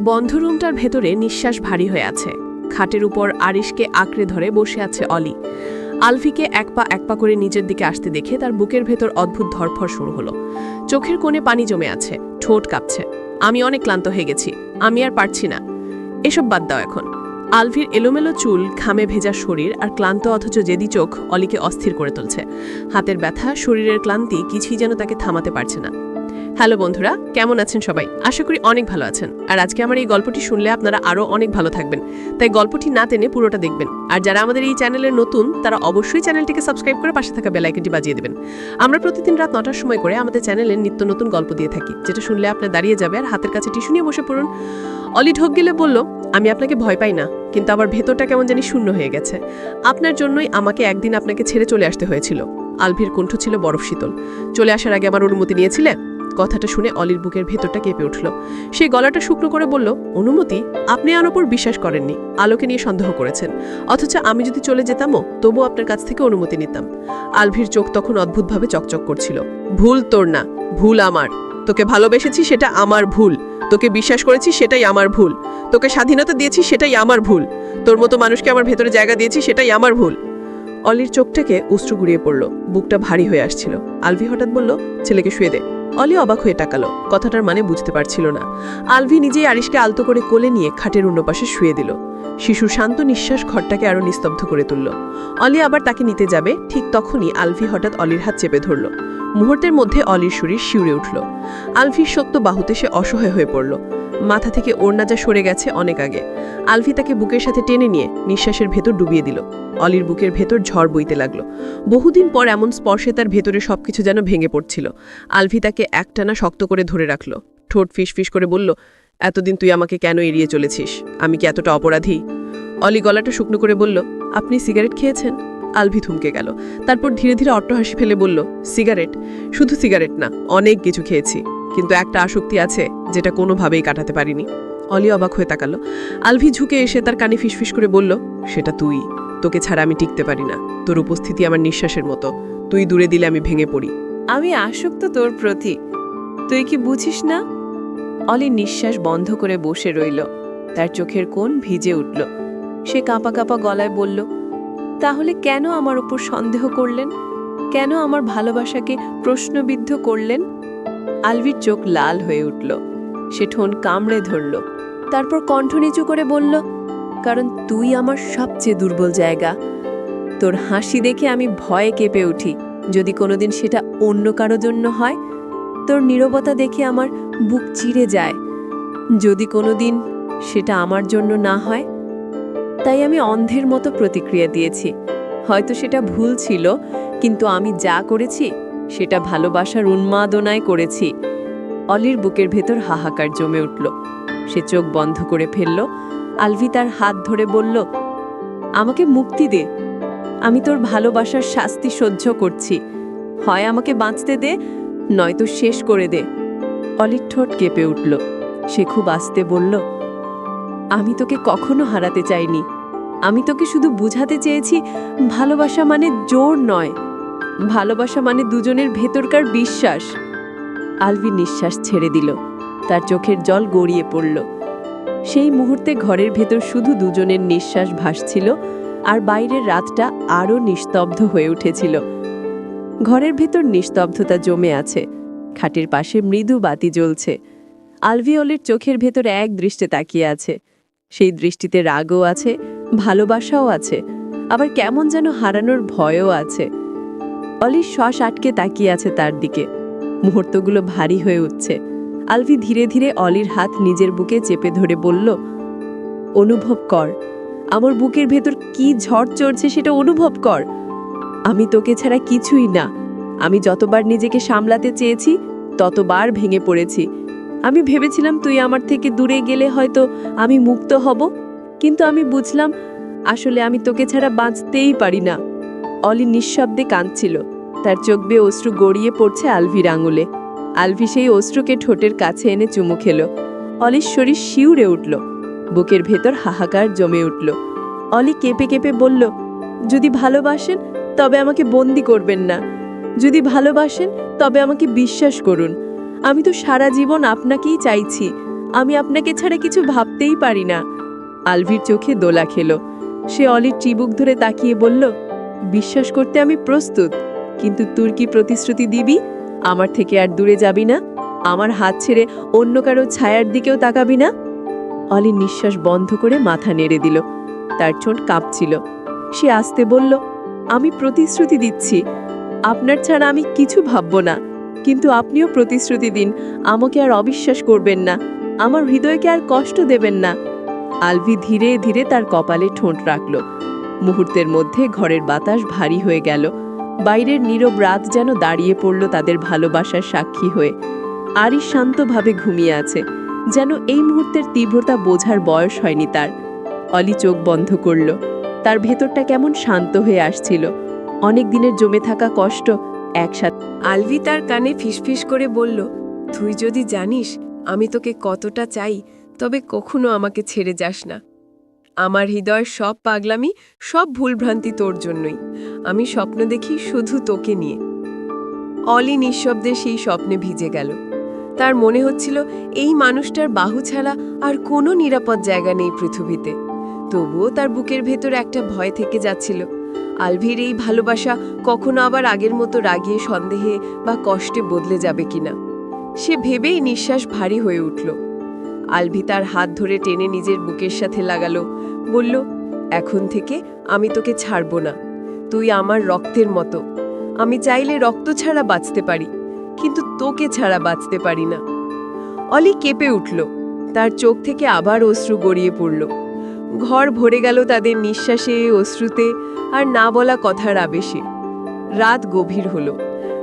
বন্ধ রুমটার ভেতরে নিঃশ্বাস ভারী হয়ে আছে। খাটের উপর আরিশকে আঁকড়ে ধরে বসে আছে অলি। আলভিকে এক পা করে নিজের দিকে আসতে দেখে তার বুকের ভেতর অদ্ভুত ধরফর শুরু হলো। চোখের কোণে পানি জমে আছে, ঠোঁট কাঁপছে। আমি অনেক ক্লান্ত হয়ে গেছি, আমি আর পারছি না। এসব বাদ দাও এখন। আলভির এলোমেলো চুল, ঘামে ভেজা শরীর আর ক্লান্ত অথচ জেদি চোখ অলিকে অস্থির করে তুলছে। হাতের ব্যথা, শরীরের ক্লান্তি কিছুই যেন তাকে থামাতে পারছে না। হ্যালো বন্ধুরা, কেমন আছেন সবাই? আশা করি অনেক ভালো আছেন। আর আজকে আমার এই গল্পটি শুনলে আপনারা আরও অনেক ভালো থাকবেন, তাই গল্পটি না টেনে পুরোটা দেখবেন। আর যারা আমাদের এই চ্যানেলের নতুন, তারা অবশ্যই চ্যানেলটিকে সাবস্ক্রাইব করে পাশে থাকা বেল আইকনটি বাজিয়ে দেবেন। আমরা প্রতিদিন রাত 9টার সময় করে আমাদের চ্যানেলে নিত্য নতুন গল্প দিয়ে থাকি, যেটা শুনলে আপনার দাঁড়িয়ে যাবে আর হাতের কাছে টিস্যু নিয়ে বসে পড়ুন। অলি ঢোক গেলে বলল, আমি আপনাকে ভয় পাই না, কিন্তু আমার ভেতরটা কেমন জানি শূন্য হয়ে গেছে। আপনার জন্যই আমাকে একদিন আপনাকে ছেড়ে চলে আসতে হয়েছিল। আলভির কণ্ঠ ছিল বরফ শীতল। চলে আসার আগে আমার অনুমতি নিয়েছিলে? কথাটা শুনে অলির বুকের ভেতরটা কেঁপে উঠল। সেই গলাটা শুকনো করে বলল, অনুমতি? আপনি আমার উপর বিশ্বাস করেননি, আলোকে নিয়ে সন্দেহ করেছেন। অথচ আমি যদি চলে যেতামও, তবু আপনার কাছ থেকে অনুমতি নিতাম। আলভির চোখ তখন অদ্ভুতভাবে চকচক করছিল। ভুল তোর না, ভুল আমার। তোকে ভালোবেসেছি, সেটা আমার ভুল। তোকে বিশ্বাস করেছি, সেটাই আমার ভুল। তোকে স্বাধীনতা দিয়েছি, সেটাই আমার ভুল। তোর মতো মানুষকে আমার ভেতরে জায়গা দিয়েছি, সেটাই আমার ভুল। অলির চোখ থেকে অশ্রু গড়িয়ে পড়ল, বুকটা ভারী হয়ে আসছিল। আলভি হঠাৎ বলল, ছেলেকে শুয়ে দে। অলি অবাক হয়ে তাকালো, কথাটার মানে বুঝতে পারছিল না। আলভি নিজেই আরিশকে আলতো করে কোলে নিয়ে খাটের অন্য পাশে শুয়ে দিল। শিশুর শান্ত নিঃশ্বাস ঘরটাকে আরো নিস্তব্ধ করে তুলল। অলি আবার তাকে নিতে যাবে, ঠিক তখনই আলভি হঠাৎ অলির হাত চেপে ধরল। মুহূর্তের মধ্যে অলির শরীর শিউরে উঠল। আলভির শক্ত বাহুতে সে অসহায় হয়ে পড়ল। মাথা থেকে ওড়না যা সরে গেছে অনেক আগে। আলভি তাকে বুকের সাথে টেনে নিয়ে নিঃশ্বাসের ভেতর ডুবিয়ে দিল। অলির বুকের ভেতর ঝড় বইতে লাগলো। বহুদিন পর এমন স্পর্শে তার ভেতরে সবকিছু যেন ভেঙে পড়ছিল। আলভি তাকে একটানা শক্ত করে ধরে রাখল। ঠোঁট ফিসফিস করে বলল, এতদিন তুই আমাকে কেন এড়িয়ে চলেছিস? আমি কি এতটা অপরাধী? অলি গলাটা শুকনো করে বলল, আপনি সিগারেট খেয়েছেন? আলভি থমকে গেল। তারপর ধীরে ধীরে অট্টহাসি ফেলে বলল, সিগারেট? শুধু সিগারেট না, অনেক কিছু খেয়েছি, কিন্তু একটা আসক্তি আছে যেটা কোনোভাবেই কাটাতে পারিনি। অলি অবাক হয়ে তাকালো। আলভি ঝুঁকে এসে তার কানে ফিসফিস করে বলল, সেটা তুই। তোকে ছাড়া আমি টিকতে পারি না। তোর উপস্থিতি আমার নিঃশ্বাসের মতো। তুই দূরে দিলে আমি ভেঙে পড়ি। আমি আসক্ত তোর প্রতি, তুই কি বুঝিস না? অলি নিঃশ্বাস বন্ধ করে বসে রইল। তার চোখের কোণ ভিজে উঠল। সে কাঁপা কাঁপা গলায় বলল, তাহলে কেন আমার উপর সন্দেহ করলেন? কেন আমার ভালোবাসাকে প্রশ্নবিদ্ধ করলেন? আলভির চোখ লাল হয়ে উঠল। সে ঠোঁট কামড়ে ধরল। তারপর কণ্ঠ নিচু করে বলল, কারণ তুই আমার সবচেয়ে দুর্বল জায়গা। তোর হাসি দেখে আমি ভয়ে কেঁপে উঠি, যদি কোনোদিন সেটা অন্য কারো জন্য হয়। তোর নীরবতা দেখে আমার বুক চিড়ে যায়, যদি কোনোদিন সেটা আমার জন্য না হয়। তাই আমি অন্ধের মতো প্রতিক্রিয়া দিয়েছি। হয়তো সেটা ভুল ছিল, কিন্তু আমি যা করেছি সেটা ভালোবাসার উন্মাদনায় করেছি। অলির বুকের ভেতর হাহাকার জমে উঠল। সে চোখ বন্ধ করে ফেলল। আলভি তার হাত ধরে বলল, আমাকে মুক্তি দে। আমি তোর ভালোবাসার শাস্তি সহ্য করছি। হয় আমাকে বাঁচতে দে, নয়তো শেষ করে দে। অলির ঠোঁট কেঁপে উঠল। সে খুব আস্তে বলল, আমি তোকে কখনো হারাতে চাইনি। আমি তোকে শুধু বুঝাতে চেয়েছি, ভালোবাসা মানে জোর নয়, ভালোবাসা মানে দুজনের ভেতরকার বিশ্বাস। আলভি নিঃশ্বাস ছেড়ে দিল। তার চোখের জল গড়িয়ে পড়ল। সেই মুহূর্তে ঘরের ভেতর শুধু দুজনের নিঃশ্বাস ভাসছিল, আর বাইরের রাতটা আরও নিস্তব্ধ হয়ে উঠেছিল। ঘরের ভেতর নিস্তব্ধতা জমে আছে। খাটের পাশে মৃদু বাতি জ্বলছে। আলভি অলির চোখের ভেতর এক দৃষ্টে তাকিয়ে আছে। সেই দৃষ্টিতে রাগও আছে, ভালোবাসাও আছে, আবার কেমন যেন হারানোর ভয়ও আছে। অলির শ্বাস আটকে তাকিয়ে আছে তার দিকে। মুহূর্তগুলো ভারী হয়ে উঠছে। আলভি ধীরে ধীরে অলির হাত নিজের বুকে চেপে ধরে বলল, অনুভব কর, আমার বুকের ভেতর কি ঝড় চড়ছে সেটা অনুভব কর। আমি তোকে ছাড়া কিছুই না। আমি যতবার নিজেকে সামলাতে চেয়েছি, ততবার ভেঙে পড়েছি। আমি ভেবেছিলাম তুই আমার থেকে দূরে গেলে হয়তো আমি মুক্ত হব, কিন্তু আমি বুঝলাম আসলে আমি তোকে ছাড়া বাঁচতেই পারি না। অলি নিঃশব্দে কাঁদছিল। তার চোখ বেয়ে অশ্রু গড়িয়ে পড়ছে আলভির আঙুলে। আলভি সেই অশ্রুকে ঠোঁটের কাছে এনে চুমু খেল। অলির শরীর শিউরে উঠল। বুকের ভেতর হাহাকার জমে উঠল। অলি কেঁপে কেঁপে বলল, যদি ভালোবাসেন তবে আমাকে বন্দি করবেন না। যদি ভালোবাসেন তবে আমাকে বিশ্বাস করুন। আমি তো সারা জীবন আপনাকেই চাইছি। আমি আপনাকে ছাড়া কিছু ভাবতেই পারি না। আলভির চোখে দোলা খেলো। সে অলির চিবুক ধরে তাকিয়ে বলল, বিশ্বাস করতে আমি প্রস্তুত, কিন্তু তোর কি প্রতিশ্রুতি দিবি? আমার থেকে আর দূরে যাবি না? আমার হাত ছেড়ে অন্য কারো ছায়ার দিকেও তাকাবি না? অলি নিঃশ্বাস বন্ধ করে মাথা নেড়ে দিল। তার ঠোঁট কাঁপছিল। সে আস্তে বলল, আমি প্রতিশ্রুতি দিচ্ছি, আপনার ছাড়া আমি কিছু ভাবব না। কিন্তু আপনিও প্রতিশ্রুতি দিন, আমাকে আর অবিশ্বাস করবেন না, আমার হৃদয়কে আর কষ্ট দেবেন না। আলভি ধীরে ধীরে তার কপালে ঠোঁট রাখল। মুহূর্তের মধ্যে ঘরের বাতাস ভারী হয়ে গেল। বাইরের নীরব রাত যেন দাঁড়িয়ে পড়ল তাদের ভালোবাসার সাক্ষী হয়ে। আরিশ শান্তভাবে ঘুমিয়ে আছে, যেন এই মুহূর্তের তীব্রতা বোঝার বয়স হয়নি তার। অলি চোখ বন্ধ করল। তার ভেতরটা কেমন শান্ত হয়ে আসছিল। অনেক দিনের জমে থাকা কষ্ট একসাথে। আলভি তার কানে ফিসফিস করে বলল, তুই যদি জানিস আমি তোকে কতটা চাই, তবে কখনো আমাকে ছেড়ে যাস না। আমার হৃদয়ের সব পাগলামি, সব ভুলভ্রান্তি তোর জন্যই। আমি স্বপ্ন দেখি শুধু তোকে নিয়ে। অলি নিঃশব্দে সেই স্বপ্নে ভিজে গেল। তার মনে হচ্ছিল এই মানুষটার বাহু ছাড়া আর কোনো নিরাপদ জায়গা নেই পৃথিবীতে। তবুও তার বুকের ভেতর একটা ভয় থেকে যাচ্ছিল। আলভির এই ভালোবাসা কখনো আবার আগের মতো রাগিয়ে, সন্দেহে বা কষ্টে বদলে যাবে কিনা। সে ভেবেই নিঃশ্বাস ভারী হয়ে উঠল। আলভি তার হাত ধরে টেনে নিজের বুকের সাথে লাগালো, বলল, এখন থেকে আমি তোকে ছাড়ব না। তুই আমার রক্তের মতো। আমি চাইলে রক্ত ছাড়া বাঁচতে পারি, কিন্তু তোকে ছাড়া বাঁচতে পারি না। অলি কেঁপে উঠল। তার চোখ থেকে আবার অশ্রু গড়িয়ে পড়ল। ঘর ভরে গেল তাদের নিঃশ্বাসে, অশ্রুতে, আর না বলা কথার আবেশে। রাত গভীর হলো,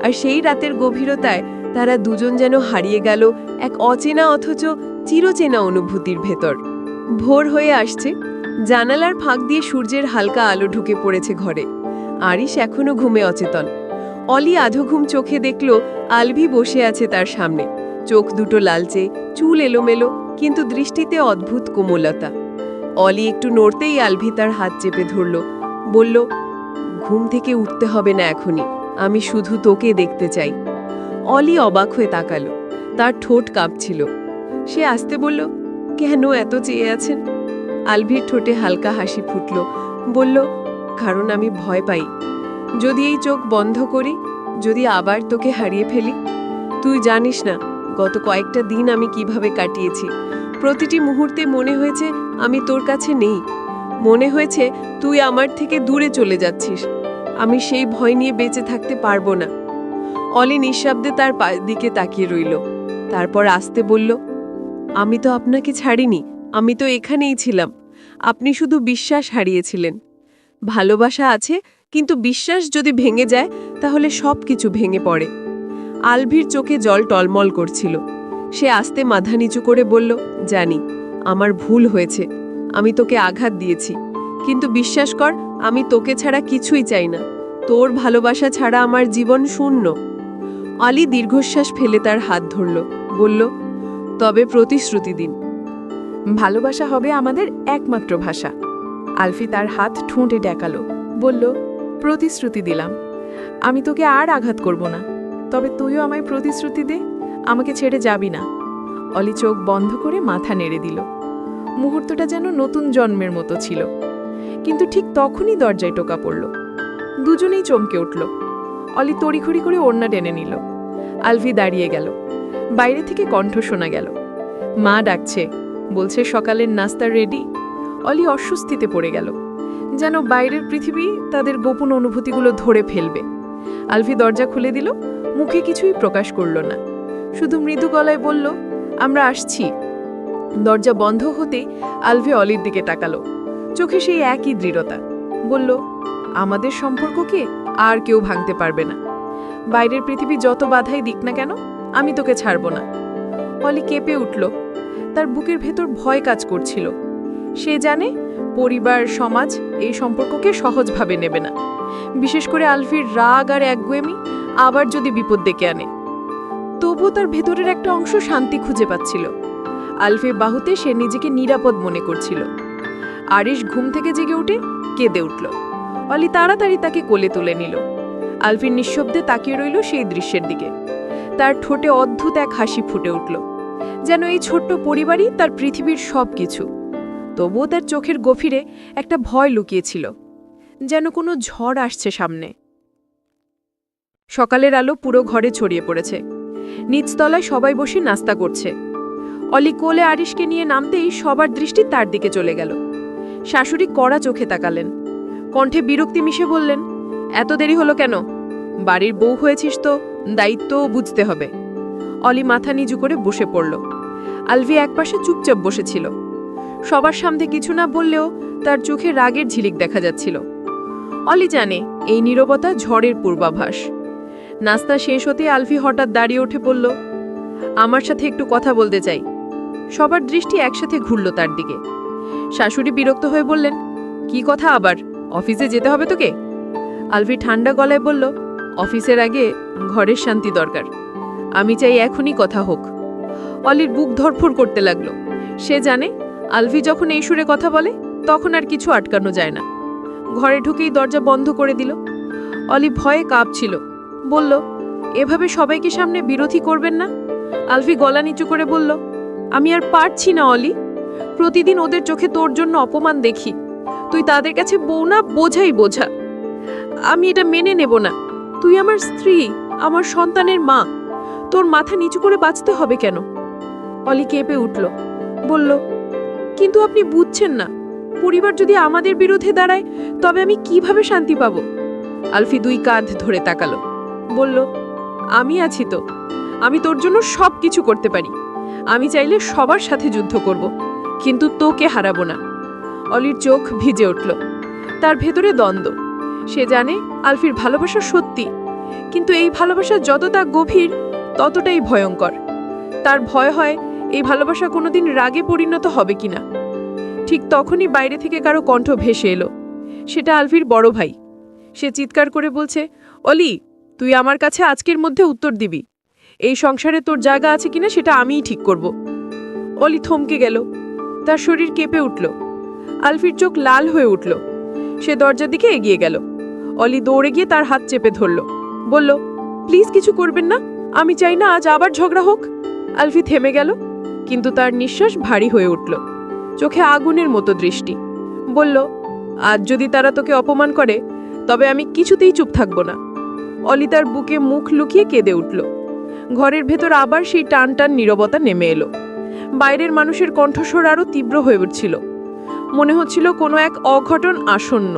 আর সেই রাতের গভীরতায় তারা দুজন যেন হারিয়ে গেল এক অচেনা অথচ চিরচেনা অনুভূতির ভেতর। ভোর হয়ে আসছে। জানালার ফাঁক দিয়ে সূর্যের হালকা আলো ঢুকে পড়েছে ঘরে। আরিশ এখনো ঘুমে অচেতন। অলি আধঘুম চোখে দেখল আলভি বসে আছে তার সামনে। চোখ দুটো লালচে, চুল এলোমেলো, কিন্তু দৃষ্টিতে অদ্ভুত কোমলতা। অলি একটু নড়তেই আলভি তার হাত চেপে ধরল, বলল, ঘুম থেকে উঠতে হবে না এখনই, আমি শুধু তোকে দেখতে চাই। অলি অবাক হয়ে তাকালো। তার ঠোঁট কাঁপছিল। সে আস্তে বলল, কেন এত চেয়ে আছেন? আলভির ঠোঁটে হালকা হাসি ফুটল। বলল, কারণ আমি ভয় পাই। যদি এই চোখ বন্ধ করি, যদি আবার তোকে হারিয়ে ফেলি। তুই জানিস না গত কয়েকটা দিন আমি কিভাবে কাটিয়েছি। প্রতিটি মুহূর্তে মনে হয়েছে আমি তোর কাছে নেই। মনে হয়েছে তুই আমার থেকে দূরে চলে যাচ্ছিস। আমি সেই ভয় নিয়ে বেঁচে থাকতে পারবো না। অলি নিঃশব্দে তার দিকে তাকিয়ে রইল। তারপর আস্তে বলল, আমি তো আপনাকে ছাড়িনি, আমি তো এখানেই ছিলাম। আপনি শুধু বিশ্বাস হারিয়েছিলেন। ভালোবাসা আছে, কিন্তু বিশ্বাস যদি ভেঙে যায় তাহলে সব কিছু ভেঙে পড়ে। আলভির চোখে জল টলমল করছিল। সে আস্তে মাথা নিচু করে বলল, জানি আমার ভুল হয়েছে, আমি তোকে আঘাত দিয়েছি, কিন্তু বিশ্বাস কর আমি তোকে ছাড়া কিছুই চাই না। তোর ভালোবাসা ছাড়া আমার জীবন শূন্য। অলি দীর্ঘশ্বাস ফেলে তার হাত ধরল, বলল, তবে প্রতিশ্রুতি দিন। ভালোবাসা হবে আমাদের একমাত্র ভাষা। আলফি তার হাত ঠোঁটে ডেকালো, বলল, প্রতিশ্রুতি দিলাম, আমি তোকে আর আঘাত করব না। তবে তুইও আমায় প্রতিশ্রুতি দে, আমাকে ছেড়ে যাবি না। অলি চোখ বন্ধ করে মাথা নেড়ে দিল। মুহূর্তটা যেন নতুন জন্মের মতো ছিল। কিন্তু ঠিক তখনই দরজায় টোকা পড়ল। দুজনেই চমকে উঠল। অলি তড়িঘড়ি করে ওড়না টেনে নিল। আলভি দাঁড়িয়ে গেল। বাইরে থেকে কণ্ঠ শোনা গেল, মা ডাকছে, বলছে সকালের নাস্তা রেডি। অলি অস্বস্তিতে পড়ে গেল, যেন বাইরের পৃথিবী তাদের গোপন অনুভূতিগুলো ধরে ফেলবে। আলভি দরজা খুলে দিল, মুখে কিছুই প্রকাশ করল না, শুধু মৃদু গলায় বলল, আমরা আসছি। দরজা বন্ধ হতেই আলভি অলির দিকে তাকালো, চোখে সেই একই দৃঢ়তা। বলল, আমাদের সম্পর্ককে আর কেউ ভাঙতে পারবে না। বাইরের পৃথিবী যত বাধাই দিক না কেন, আমি তোকে ছাড়ব না। অলি কেঁপে উঠল। তার বুকের ভেতর ভয় কাজ করছিল। সে জানে পরিবার, সমাজ এই সম্পর্ককে সহজভাবে নেবে না, বিশেষ করে আলভির রাগ আর একগুয়েমি আবার যদি বিপদ ডেকে আনে। তবুও তার ভেতরের একটা অংশ শান্তি খুঁজে পাচ্ছিল। আলভির বাহুতে সে নিজেকে নিরাপদ মনে করছিল। আরিশ ঘুম থেকে জেগে উঠে কেঁদে উঠল। অলি তাড়াতাড়ি তাকে কোলে তুলে নিল। আলভির নিঃশব্দে তাকিয়ে রইল সেই দৃশ্যের দিকে। তার ঠোঁটে অদ্ভুত এক হাসি ফুটে উঠল, যেন এই ছোট্ট পরিবারই তার পৃথিবীর সব কিছু। তবুও তার চোখের গভীরে একটা ভয় লুকিয়েছিল, যেন কোনো ঝড় আসছে সামনে। সকালের আলো পুরো ঘরে ছড়িয়ে পড়েছে। নিচতলায় সবাই বসে নাস্তা করছে। অলি কোলে আরিশকে নিয়ে নামতেই সবার দৃষ্টি তার দিকে চলে গেল। শাশুড়ি কড়া চোখে তাকালেন, কণ্ঠে বিরক্তি মিশে বললেন, এত দেরি হলো কেন? বাড়ির বউ হয়েছিস তো দায়িত্বও বুঝতে হবে। অলি মাথা নিচু করে বসে পড়ল। আলভি একপাশে চুপচাপ বসেছিল। সবার সামনে কিছু না বললেও তার চোখে রাগের ঝিলিক দেখা যাচ্ছিল। অলি জানে এই নীরবতা ঝড়ের পূর্বাভাস। নাস্তা শেষ হতে আলভি হঠাৎ দাঁড়িয়ে উঠে বলল, আমার সাথে একটু কথা বলতে চাই। সবার দৃষ্টি একসাথে ঘুরল তার দিকে। শাশুড়ি বিরক্ত হয়ে বললেন, কি কথা আবার? অফিসে যেতে হবে তোকে? আলভি ঠান্ডা গলায় বলল, অফিসের আগে ঘরের শান্তি দরকার। আমি চাই এখনই কথা হোক। অলির বুক ধরফড় করতে লাগলো। সে জানে আলভি যখন এই সুরে কথা বলে তখন আর কিছু আটকানো যায় না। ঘরে ঢুকেই দরজা বন্ধ করে দিল। অলি ভয়ে কাঁপছিল। বলল, এভাবে সবাইকে সামনে বিরোধী করবেন না। আলভি গলা নিচু করে বলল, আমি আর পারছি না অলি। প্রতিদিন ওদের চোখে তোর জন্য অপমান দেখি। তুই তাদের কাছে বউ না, বোঝাই বোঝা। আমি এটা মেনে নেব না। তুই আমার স্ত্রী, আমার সন্তানের মা। তোর মাথা নিচু করে বাঁচতে হবে কেন? অলি কেঁপে উঠল, বলল, কিন্তু আপনি বুঝছেন না, পরিবার যদি আমাদের বিরুদ্ধে দাঁড়ায় তবে আমি কিভাবে শান্তি পাব? আলফি দুই কাঁধ ধরে তাকালো, বলল, আমি আছি তো। আমি তোর জন্য সব কিছু করতে পারি। আমি চাইলে সবার সাথে যুদ্ধ করব, কিন্তু তোকে হারাবো না। অলির চোখ ভিজে উঠল। তার ভেতরে দ্বন্দ্ব। সে জানে আলফির ভালোবাসা সত্যি, কিন্তু এই ভালোবাসা যতটা গভীর ততটাই ভয়ঙ্কর। তার ভয় হয় এই ভালোবাসা কোনোদিন রাগে পরিণত হবে কিনা। ঠিক তখনই বাইরে থেকে কারো কণ্ঠ ভেসে এলো। সেটা আলফির বড় ভাই। সে চিৎকার করে বলছে, অলি, তুই আমার কাছে আজকের মধ্যে উত্তর দিবি। এই সংসারে তোর জায়গা আছে কিনা সেটা আমিই ঠিক করব। অলি থমকে গেল। তার শরীর কেঁপে উঠল। আলফির চোখ লাল হয়ে উঠল। সে দরজার দিকে এগিয়ে গেল। অলি দৌড়ে গিয়ে তার হাত চেপে ধরল, বলল, প্লিজ কিছু করবেন না। আমি চাই না আজ আবার ঝগড়া হোক। আলফি থেমে গেল, কিন্তু তার নিঃশ্বাস ভারী হয়ে উঠল। চোখে আগুনের মতো দৃষ্টি। বলল, আজ যদি তারা তোকে অপমান করে তবে আমি কিছুতেই চুপ থাকব না। অলি তার বুকে মুখ লুকিয়ে কেঁদে উঠল। ঘরের ভেতর আবার সেই টান টান নীরবতা নেমে এলো। বাইরের মানুষের কণ্ঠস্বর আরো তীব্র হয়ে উঠছিল। মনে হচ্ছিল কোনো এক অঘটন আসন্ন।